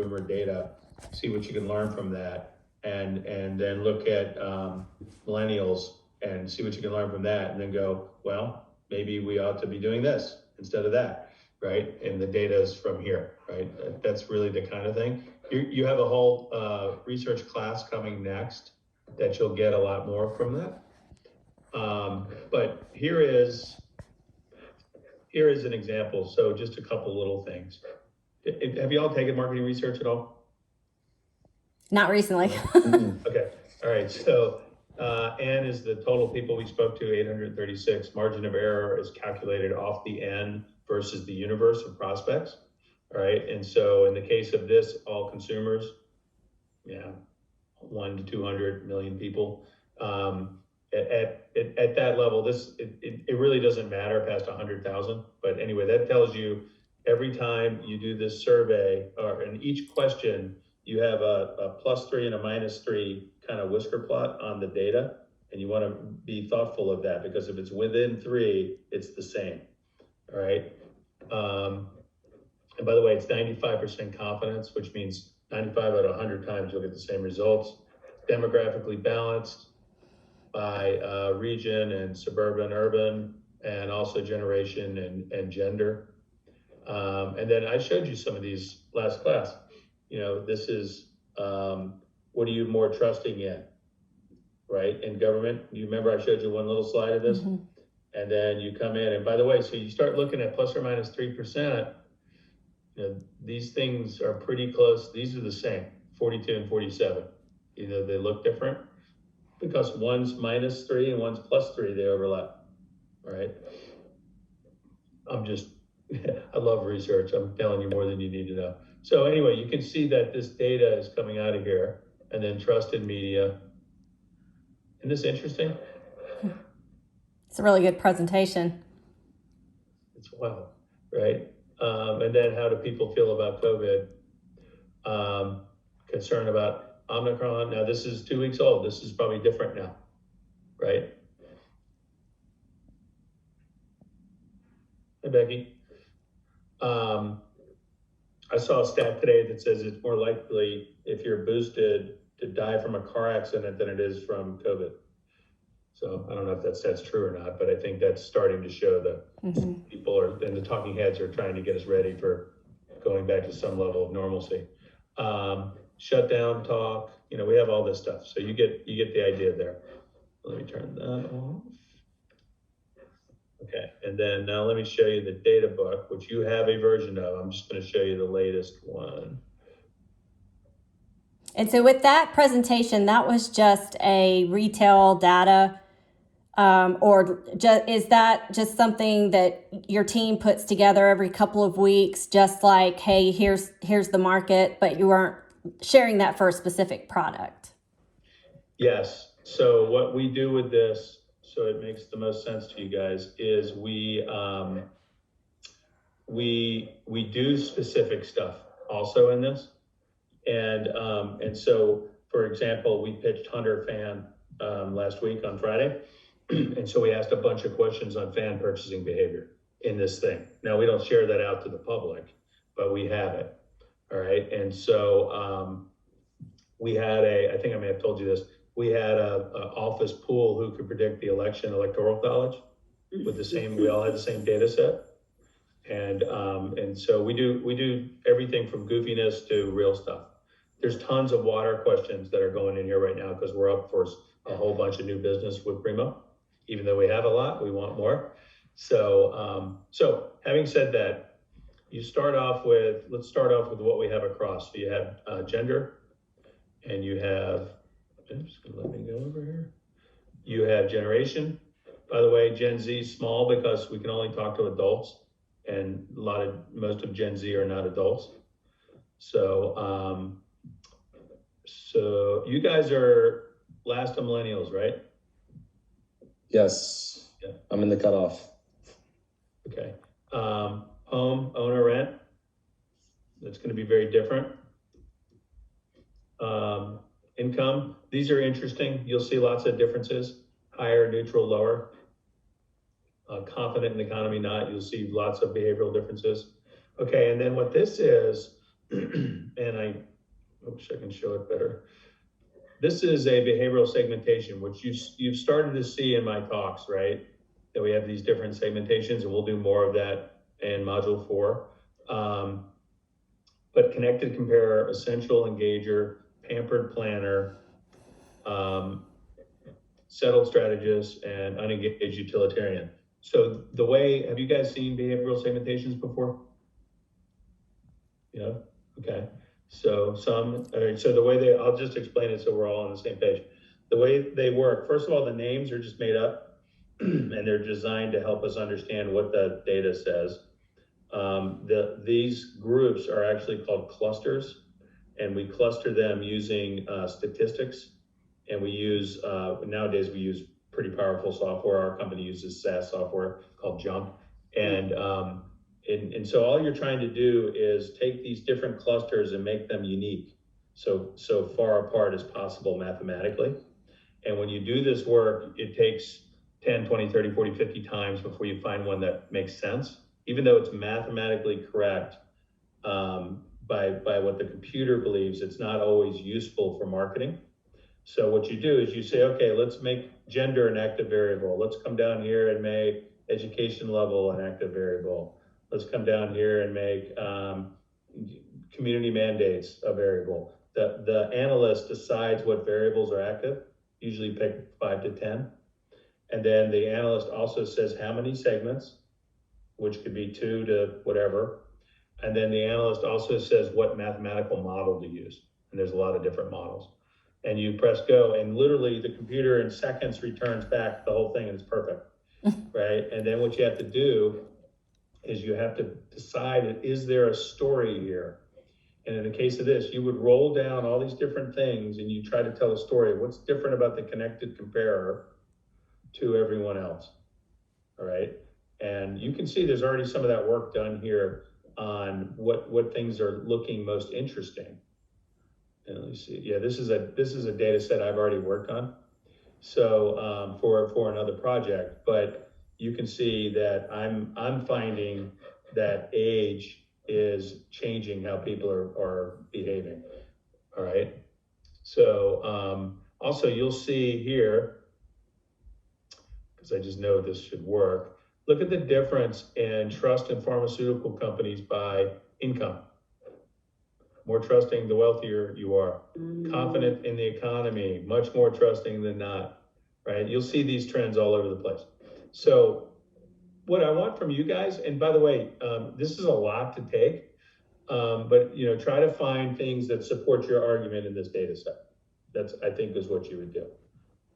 consumer data, see what you can learn from that, and then look at millennials and see what you can learn from that, and then go, well, maybe we ought to be doing this instead of that, right? And the data is from here, right? That's really the kind of thing. You have a whole research class coming next that you'll get a lot more from that. But here is an example. So just a couple little things. Have you all taken marketing research at all? Not recently. Okay. All right. So N is the total people we spoke to, 836. Margin of error is calculated off the N versus the universe of prospects. All right. And so in the case of this, all consumers, 1 to 200 million people. At that level, it really doesn't matter past 100,000. But anyway, that tells you every time you do this survey, or in each question, you have a +3 and a -3 kind of whisker plot on the data. And you want to be thoughtful of that, because if it's within 3, it's the same. All right. And by the way, it's 95% confidence, which means 95 out of 100 times you'll get the same results. Demographically balanced by region and suburban, urban, and also generation and gender. And then I showed you some of these last class. This is, what are you more trusting in, right? In government, you remember I showed you one little slide of this? Mm-hmm. And then you come in, and by the way, so you start looking at ±3%, these things are pretty close. These are the same, 42 and 47. They look different because one's -3 and one's +3, they overlap, all right? I love research. I'm telling you more than you need to know. So anyway, you can see that this data is coming out of here, and then trust in media. Isn't this interesting? It's a really good presentation. It's wild, right? And then how do people feel about COVID? Concern about Omicron. Now this is 2 weeks old. This is probably different now, right? Hey, Becky. I saw a stat today that says it's more likely if you're boosted to die from a car accident than it is from COVID. So I don't know if that's true or not, but I think that's starting to show that people and the talking heads are trying to get us ready for going back to some level of normalcy. Shutdown talk, we have all this stuff. So you get the idea there. Let me turn that off. Okay, and then now let me show you the data book, which you have a version of. I'm just going to show you the latest one. And so with that presentation, that was just a retail data, is that just something that your team puts together every couple of weeks, just like, hey, here's the market, but you weren't sharing that for a specific product? Yes. So what we do with this, so it makes the most sense to you guys, is we do specific stuff also in this. And so, for example, we pitched Hunter Fan last week on Friday. And so we asked a bunch of questions on fan purchasing behavior in this thing. Now, we don't share that out to the public, but we have it. All right. And so we had I think I may have told you this, we had a office pool who could predict the electoral college with we all had the same data set. And so we do everything from goofiness to real stuff. There's tons of water questions that are going in here right now because we're up for a whole bunch of new business with Primo. Even though we have a lot, we want more. So having said that, let's start off with what we have across. So you have gender, and you have, oops, let me go over here. You have generation. By the way, Gen Z is small because we can only talk to adults, and most of Gen Z are not adults. So you guys are last of millennials, right? Yes. Yeah. I'm in the cutoff. Okay. Home, owner, rent. That's going to be very different. Income. These are interesting. You'll see lots of differences. Higher, neutral, lower. Confident in the economy, not. You'll see lots of behavioral differences. Okay, and then what this is And I wish I can show it better. This is a behavioral segmentation, which you've started to see in my talks, right? That we have these different segmentations, and we'll do more of that in module 4. But connected comparer, essential engager, pampered planner, settled strategist, and unengaged utilitarian. So the way, have you guys seen behavioral segmentations before? Yeah, okay. So all right, so the way I'll just explain it so we're all on the same page. The way they work, first of all, the names are just made up and they're designed to help us understand what the data says. These groups are actually called clusters, and we cluster them using statistics. And we use, nowadays we use pretty powerful software. Our company uses SaaS software called Jump. And so all you're trying to do is take these different clusters and make them unique, so far apart as possible mathematically. And when you do this work, it takes 10, 20, 30, 40, 50 times before you find one that makes sense, even though it's mathematically correct. By what the computer believes, it's not always useful for marketing. So what you do is you say, okay, let's make gender an active variable. Let's come down here and make education level an active variable. Let's come down here and make community mandates a variable. The analyst decides what variables are active, usually pick 5 to 10. And then the analyst also says how many segments, which could be 2 to whatever. And then the analyst also says what mathematical model to use. And there's a lot of different models. And you press go, and literally the computer in seconds returns back the whole thing, and it's perfect, right? And then what you have to do is you have to decide, is there a story here? And in the case of this, you would roll down all these different things and you try to tell a story. What's different about the connected comparer to everyone else? All right. And you can see there's already some of that work done here on what things are looking most interesting. And let me see. Yeah, this is a data set I've already worked on. So for another project, but you can see that I'm finding that age is changing how people are behaving. All right. So also you'll see here, because I just know this should work. Look at the difference in trust in pharmaceutical companies by income. More trusting, the wealthier you are. Confident in the economy, much more trusting than not, right? You'll see these trends all over the place. So what I want from you guys, and by the way, this is a lot to take, but try to find things that support your argument in this data set. That's, I think, is what you would do.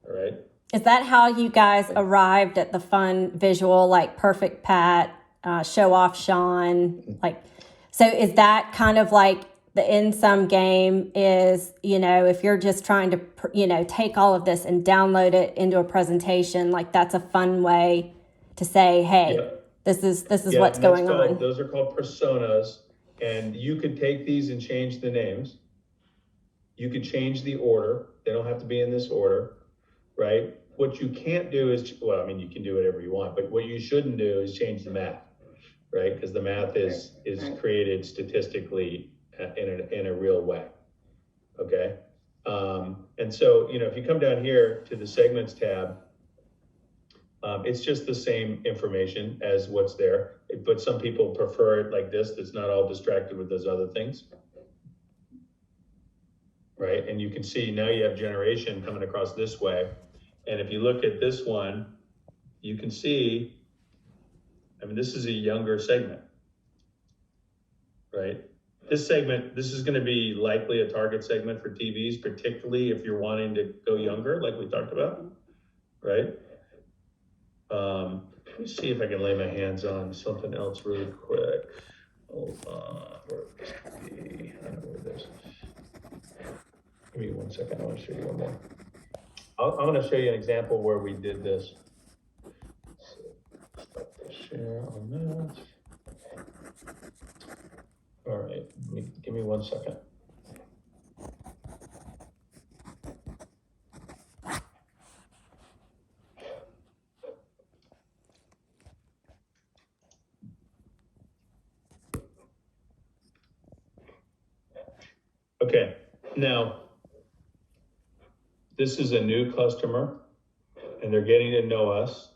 All right. Is that how you guys arrived at the fun visual, like perfect Pat, show off Sean? Like, so is that kind of like the end sum game is, if you're just trying to, take all of this and download it into a presentation, like that's a fun way to say, hey, Yeah. this is what's going on. Those are called personas, and you could take these and change the names. You could change the order. They don't have to be in this order, right? What you can't do is, well, I mean, you can do whatever you want, but what you shouldn't do is change the math, right? Because the math is created statistically in a real way, okay? And so, if you come down here to the segments tab, it's just the same information as what's there, but some people prefer it like this, that's not all distracted with those other things, right? And you can see now you have generation coming across this way. And if you look at this one, you can see, I mean, this is a younger segment, right? This segment, this is going to be likely a target segment for TVs, particularly if you're wanting to go younger, like we talked about, right? Let me see if I can lay my hands on something else really quick. Hold on, where is TV? I know where it is. Give me 1 second, I want to show you one more. I'm going to show you an example where we did this. So, stop the share on that. All right, give me 1 second. Okay, now, this is a new customer, and they're getting to know us.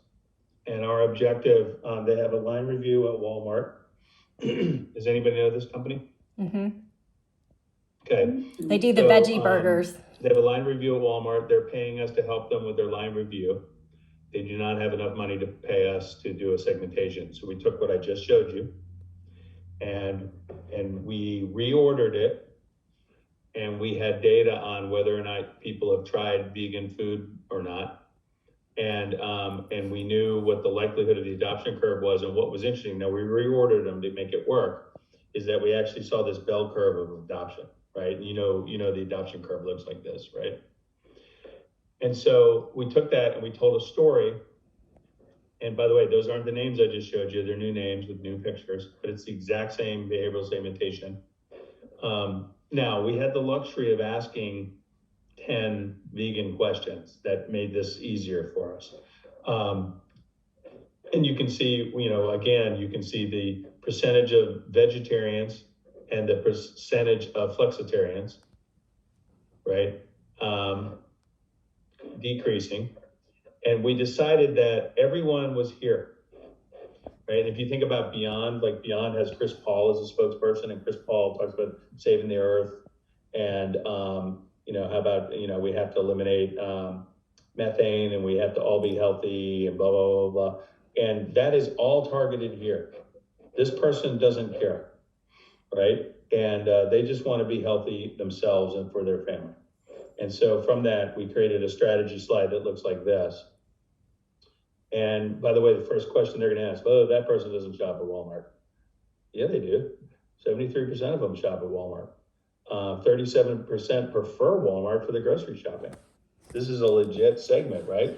And our objective, they have a line review at Walmart. Does anybody know this company? Mm-hmm. Okay. They do the So, veggie burgers. They have a line review at Walmart. They're paying us to help them with their line review. They do not have enough money to pay us to do a segmentation. So we took what I just showed you and we reordered it, and we had data on whether or not people have tried vegan food or not. And we knew what the likelihood of the adoption curve was. And what was interesting, now we reordered them to make it work, is that we actually saw this bell curve of adoption, right? You know, the adoption curve looks like this, right? And so we took that and we told a story. And by the way, those aren't the names I just showed you. They're new names with new pictures, but it's the exact same behavioral segmentation. Now, we had the luxury of asking 10 vegan questions that made this easier for us. And you can see, again, you can see the percentage of vegetarians and the percentage of flexitarians, right? Decreasing. And we decided that everyone was here, right? If you think about Beyond, like Beyond has Chris Paul as a spokesperson, and Chris Paul talks about saving the earth and, how about, we have to eliminate methane and we have to all be healthy and blah, blah, blah, blah. And that is all targeted here. This person doesn't care, right? And they just want to be healthy themselves and for their family. And so from that, we created a strategy slide that looks like this. And by the way, the first question they're going to ask, oh, that person doesn't shop at Walmart. Yeah, they do. 73% of them shop at Walmart. 37% prefer Walmart for the grocery shopping. This is a legit segment, right?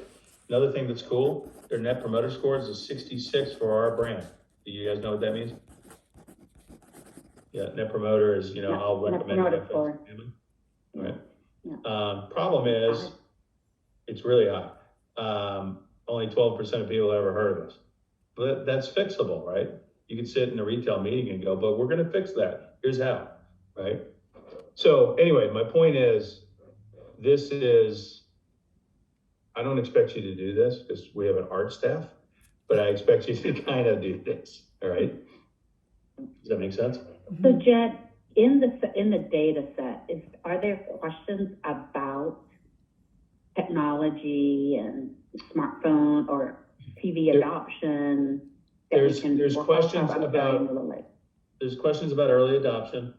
Another thing that's cool, their net promoter score is a 66 for our brand. Do you guys know what that means? Yeah, net promoter is, I'll recommend it. All right. Yeah. Problem is, it's really high. Only 12% of people ever heard of us. But that's fixable, right? You could sit in a retail meeting and go, but we're going to fix that. Here's how, right? So anyway, my point is, I don't expect you to do this because we have an art staff, but I expect you to kind of do this, all right? Does that make sense? So Jed, in the data set, are there questions about technology and smartphone or TV adoption? There's questions about early adoption.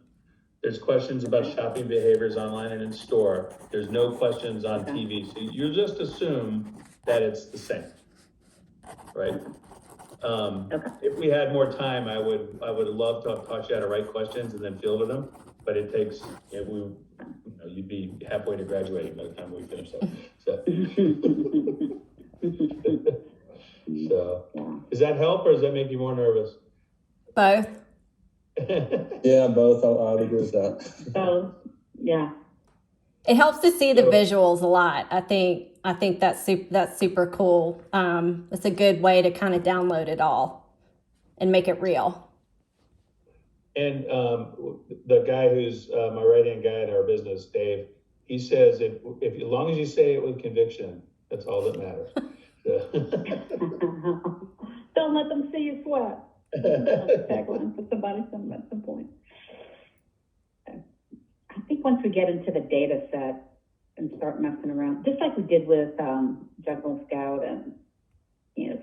There's questions about shopping behaviors online and in store. There's no questions on TV. So you just assume that it's the same, right? If we had more time, I would love to talk you how to write questions and then fielded them, but it takes, you'd be halfway to graduating by the time we finish that. So, does that help or does that make you more nervous? Both. Yeah, both. I would agree with that. So, yeah. It helps to see the visuals a lot. I think that's super cool. It's a good way to kind of download it all and make it real. And the guy who's my right-hand guy in our business, Dave, he says if as long as you say it with conviction, that's all that matters. Don't let them see you sweat. Tagline for somebody at some point. I think once we get into the data set and start messing around, just like we did with Jungle Scout and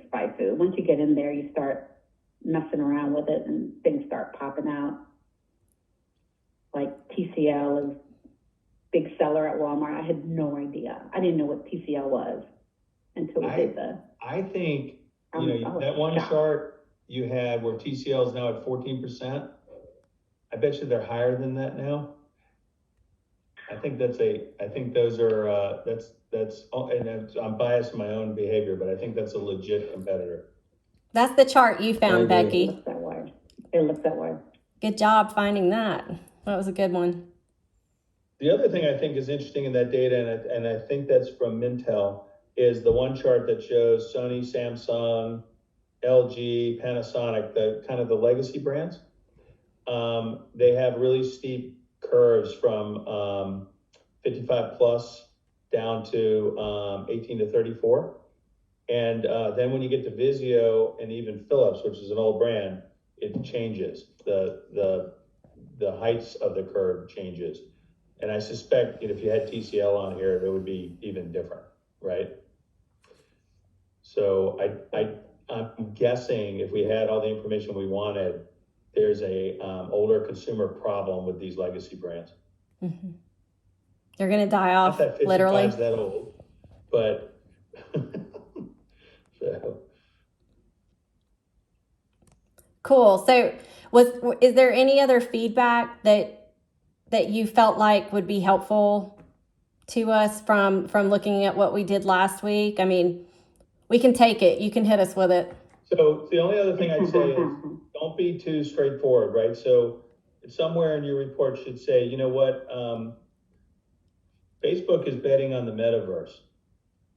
Spy Food, once you get in there, you start messing around with it and things start popping out. Like TCL is big seller at Walmart. I had no idea. I didn't know what TCL was until we did the. I think that one chart you had where TCL is now at 14%. I bet you they're higher than that now. I think those are and I'm biased in my own behavior, but I think that's a legit competitor. That's the chart you found, Becky. It looks that way. Good job finding that. That was a good one. The other thing I think is interesting in that data, and I think that's from Mintel, is the one chart that shows Sony, Samsung, LG, Panasonic, the kind of the legacy brands. They have really steep curves from 55 plus down to 18 to 34. And then when you get to Vizio and even Philips, which is an old brand, it changes. The heights of the curve changes. And I suspect if you had TCL on here, it would be even different, right? So I'm guessing if we had all the information we wanted, there's a older consumer problem with these legacy brands. Mm-hmm. They're going to die Not off, that 55's literally. that old, but so. Cool. So is there any other feedback that you felt like would be helpful to us from looking at what we did last week? I mean, we can take it. You can hit us with it. So the only other thing I'd say is don't be too straightforward, right? So somewhere in your report should say, you know what, Facebook is betting on the metaverse,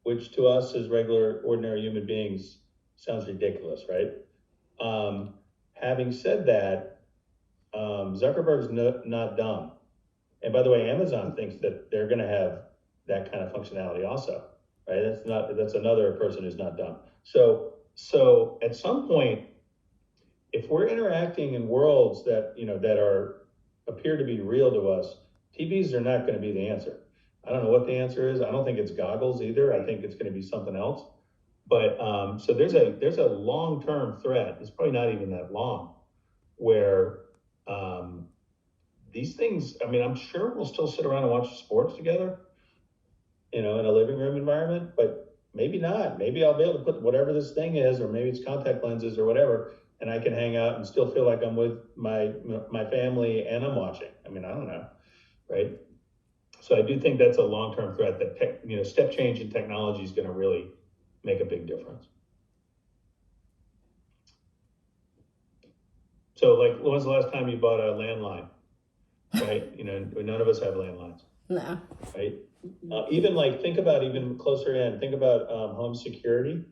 which to us as regular, ordinary human beings sounds ridiculous, right? Having said that, Zuckerberg's not dumb. And by the way, Amazon thinks that they're going to have that kind of functionality also, right? That's another person who's not dumb. So at some point, if we're interacting in worlds that, that appear to be real to us, TVs are not going to be the answer. I don't know what the answer is. I don't think it's goggles either. I think it's going to be something else. But so there's a long-term threat. It's probably not even that long, where these things. I mean, I'm sure we'll still sit around and watch sports together, in a living room environment. But maybe not. Maybe I'll be able to put whatever this thing is, or maybe it's contact lenses or whatever, and I can hang out and still feel like I'm with my family and I'm watching. I mean, I don't know, right? So I do think that's a long-term threat that step change in technology is going to really make a big difference. So, like, when was the last time you bought a landline? Right? None of us have landlines. No. Right? Even think about even closer in. Think about home security.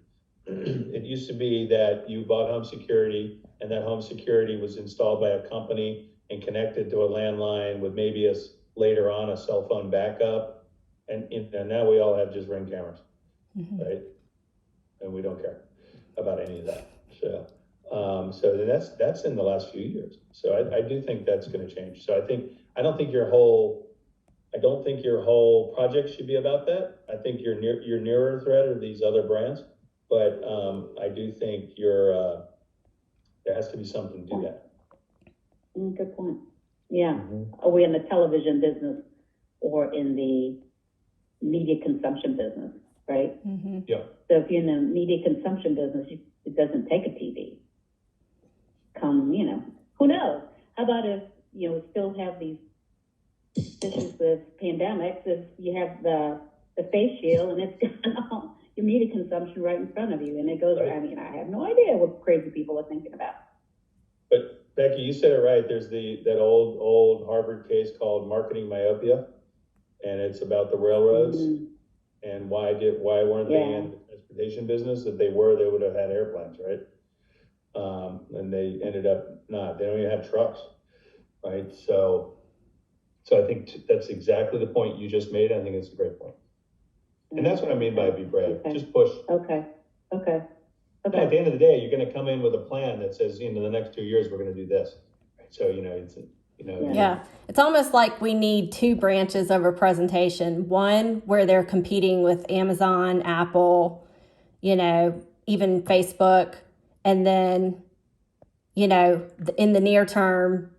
It used to be that you bought home security, and that home security was installed by a company and connected to a landline with maybe later on a cell phone backup, and now we all have just Ring cameras, mm-hmm. Right? And we don't care about any of that. So that's in the last few years. So I do think that's going to change. So I don't think your whole project should be about that. I think your nearer threat are these other brands, but I do think there has to be something to that. Good point. Yeah. Mm-hmm. Are we in the television business or in the media consumption business, right? Mm-hmm. Yeah. So if you're in the media consumption business, it doesn't take a TV. Who knows? How about if, we still have these issues with pandemics, if you have the face shield and it's got all your media consumption right in front of you and it goes, right. I mean, I have no idea what crazy people are thinking about. But Becky, you said it right. There's that old Harvard case called marketing myopia, and it's about the railroads. Mm-hmm. And why weren't they in the transportation business? If they were, they would have had airplanes, right? And they ended up not. They don't even have trucks, right? So I think that's exactly the point you just made. I think it's a great point. And that's what I mean by be brave. Okay. Just push. Okay. Now, at the end of the day, you're going to come in with a plan that says, the next 2 years, we're going to do this. Right? So, it's, Yeah. It's almost like we need two branches of a presentation. One where they're competing with Amazon, Apple, even Facebook. And then, in the near term,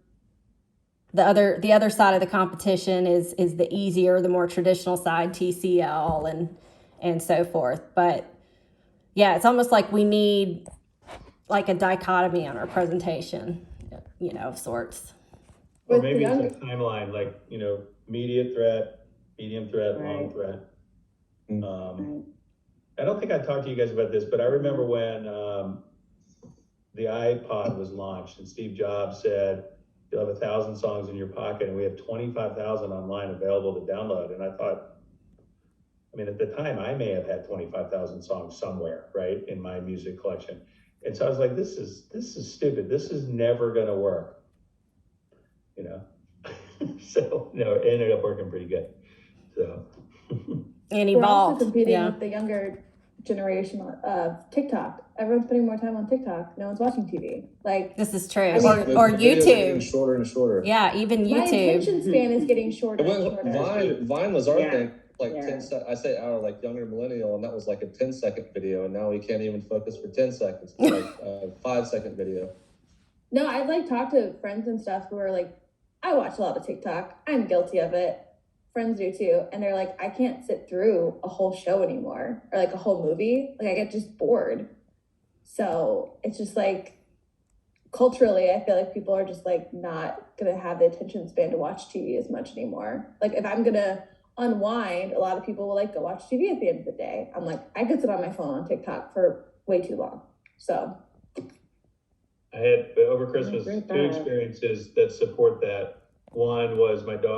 the other side of the competition is the easier, the more traditional side, TCL and so forth. But yeah, it's almost like we need like a dichotomy on our presentation, of sorts. Or maybe it's a timeline, like, immediate threat, medium threat, right. Long threat. Right. I don't think I talked to you guys about this, but I remember when the iPod was launched and Steve Jobs said, you'll have 1,000 songs in your pocket and we have 25,000 online available to download. And I thought, at the time I may have had 25,000 songs somewhere, right, in my music collection. And so I was like, this is stupid. This is never going to work. So, no, it ended up working pretty good, so. And We're also evolved. competing Yeah. with the younger generation of TikTok. Everyone's spending more time on TikTok. No one's watching TV. Like, This is true. I mean, or The videos are getting YouTube. shorter and shorter. Yeah, even my YouTube. attention span is getting shorter It and went, shorter. Vine was our Yeah. thing, like Yeah. 10 I say our like younger millennial, and that was like a 10-second video, and now we can't even focus for 10 seconds. It's like a 5-second video. No, I've like talked to friends and stuff who are like, I watch a lot of TikTok. I'm guilty of it. Friends do too. And they're like, I can't sit through a whole show anymore or like a whole movie. Like I get just bored. So it's just like culturally, I feel like people are just like not gonna have the attention span to watch TV as much anymore. Like if I'm gonna unwind, a lot of people will like go watch TV at the end of the day. I'm like, I could sit on my phone on TikTok for way too long. So I had over Christmas agree with two that. experiences that support that. One was my daughter